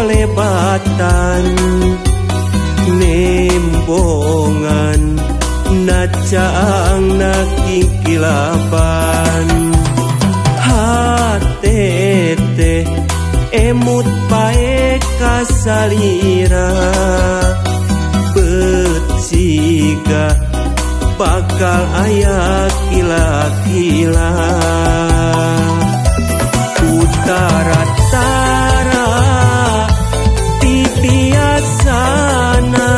kolebatan nembongan nacaang nakikilapan hatete emut bae kasalira beciga bakal aya kila-kila utara-tara ti biasana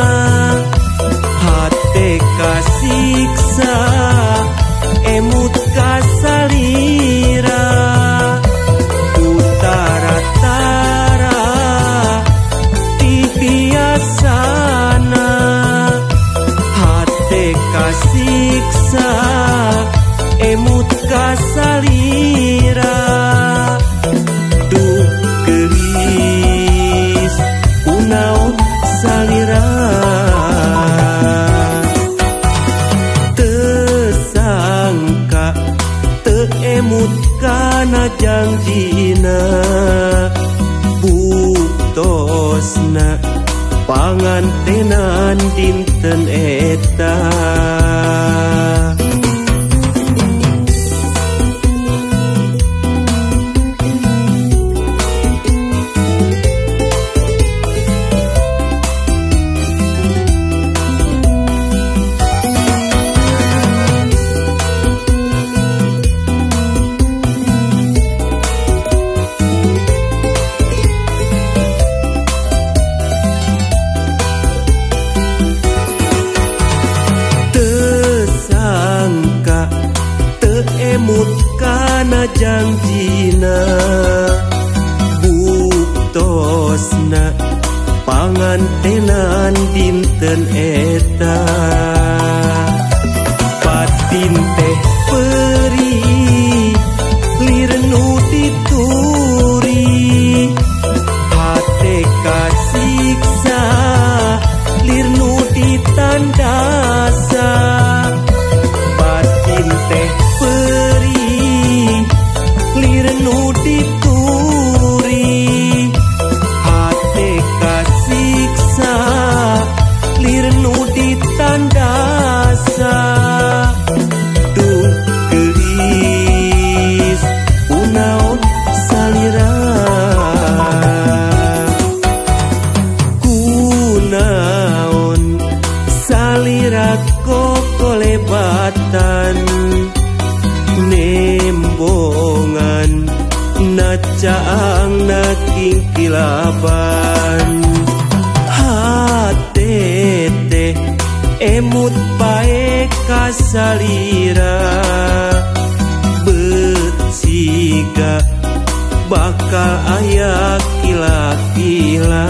hate kasiksa emut kasalira utara-tara ti biasana hate kasiksa emut kasalira duh gelis unaon salira tesangka teu emut kana janjina buktosna pangantenan dinten eta emut kana janjina buktosna pangantenan dinten eta batin teh peri lirnu dituri hate kasiksa lirnu ditandasa batin teh lirnu dituri hate kasiksa lirnu ditandasa duh gelis unaon salira kunaon salira kolebatan nembongan nacaang nakikilaban hatete emut bae kasalira beciga bakal aya kila-kila